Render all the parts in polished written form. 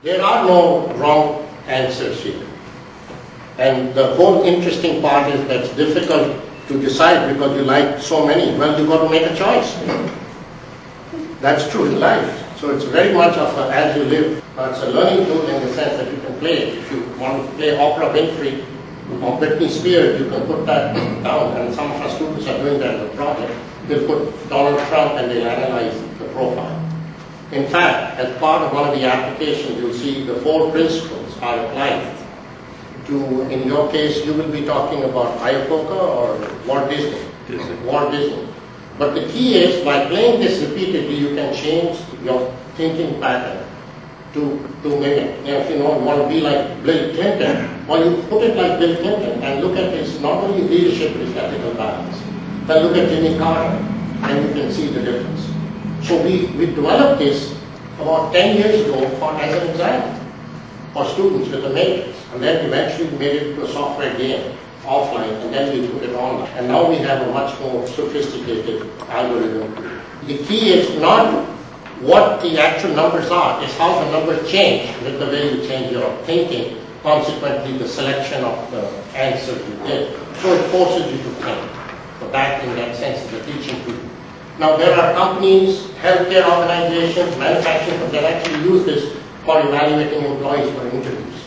There are no wrong answers here. And the whole interesting part is that it's difficult to decide because you like so many. Well, you've got to make a choice. That's true in life. So it's very much of a as you live. It's a learning tool in the sense that you can play it. If you want to play Oprah Winfrey or Britney Spears, you can put that down. And some of our students are doing that in the project. They'll put Donald Trump and they'll analyze the profile. In fact, as part of one of the applications, you'll see the 4 principles are applied to, in your case, you will be talking about Iacocca or Walt Disney. Walt Disney. But the key is, by playing this repeatedly, you can change your thinking pattern to mimic. You know, if you want to be like Bill Clinton, well, you put it like Bill Clinton and look at his, not only leadership, his ethical balance, but look at Jimmy Carter, and you can see the difference. So we developed this about 10 years ago as an exam for students with a matrix, and then eventually made it into a software game offline, and then we put it online. And now we have a much more sophisticated algorithm. The key is not what the actual numbers are, it's how the numbers change with the way you change your thinking, consequently the selection of the answers you did. So it forces you to think. So that, in that sense, is a teaching tool. Now there are companies, healthcare organizations, manufacturing that actually use this for evaluating employees for interviews,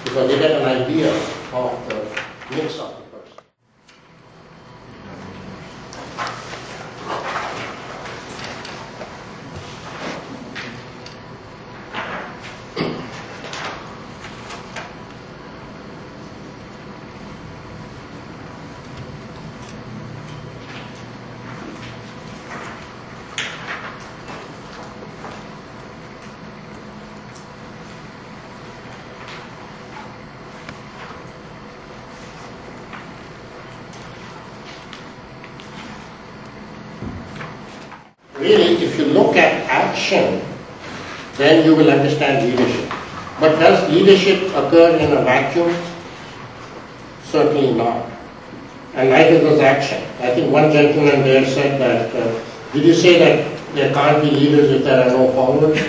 because they get an idea of the mix of the person. Really, if you look at action, then you will understand leadership. But does leadership occur in a vacuum? Certainly not. And neither does action. I think one gentleman there said that, did you say that there can't be leaders if there are no followers?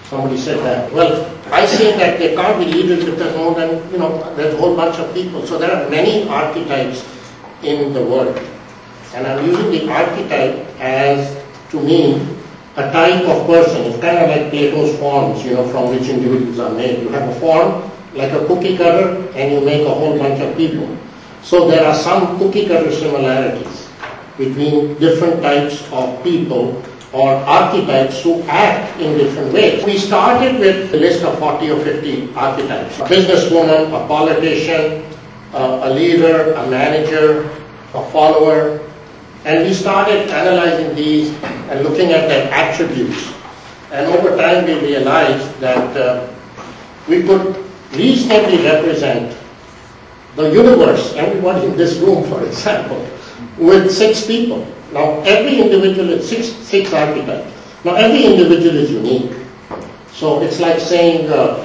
Somebody said that. Well, I say that there can't be leaders if there's more than, there's a whole bunch of people. So there are many archetypes in the world. And I'm using the archetype as, to me, a type of person. It's kind of like Plato's forms, from which individuals are made. You have a form, like a cookie cutter, and you make a whole bunch of people. So there are some cookie cutter similarities between different types of people or archetypes who act in different ways. We started with a list of 40 or 50 archetypes. A businesswoman, a politician, a leader, a manager, a follower. And we started analyzing these and looking at their attributes. And over time we realized that we could reasonably represent the universe, everybody in this room for example, with 6 people. Now every individual is six archetypes. Now every individual is unique. So it's like saying, that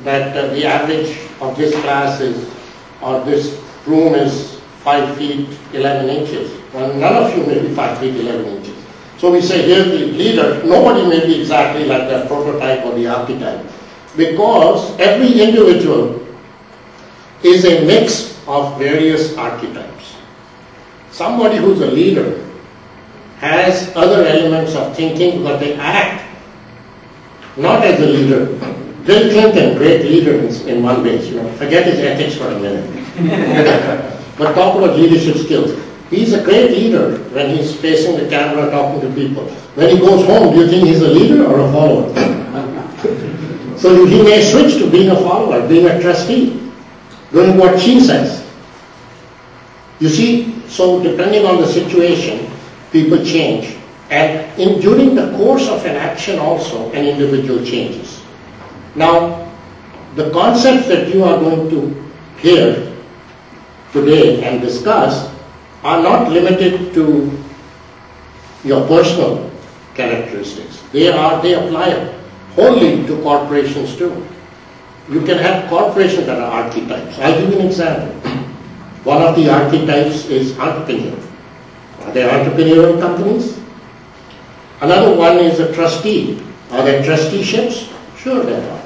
the average of this class is, or this room is 5 feet 11 inches. Well, none of you may be 5 feet 11 inches. So we say here's the leader. Nobody may be exactly like the prototype or the archetype, because every individual is a mix of various archetypes. Somebody who's a leader has other elements of thinking, but they act not as a leader. Bill Clinton, great leader in one way, forget his ethics for a minute. But talk about leadership skills. He's a great leader when he's facing the camera talking to people. When he goes home, do you think he's a leader or a follower? So he may switch to being a follower, being a trustee, doing what she says. You see, so depending on the situation, people change. And during the course of an action also, an individual changes. Now, the concepts that you are going to hear today and discuss are not limited to your personal characteristics. They apply wholly to corporations too. You can have corporations that are archetypes. I'll give you an example. One of the archetypes is entrepreneur. Are there entrepreneurial companies? Another one is a trustee. Are there trusteeships? Sure there are.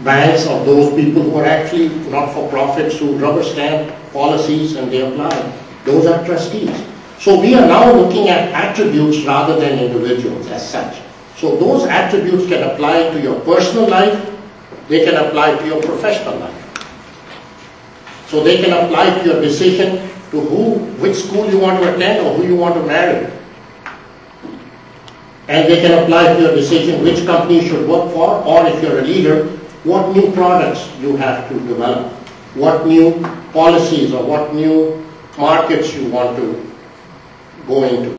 Banks or those people who are actually not-for-profits who rubber stamp policies and they apply. Those are trustees. So we are now looking at attributes rather than individuals as such. So those attributes can apply to your personal life, they can apply to your professional life. So they can apply to your decision to which school you want to attend or who you want to marry. And they can apply to your decision which company you should work for, or if you're a leader, what new products you have to develop, what new policies or what new markets you want to go into.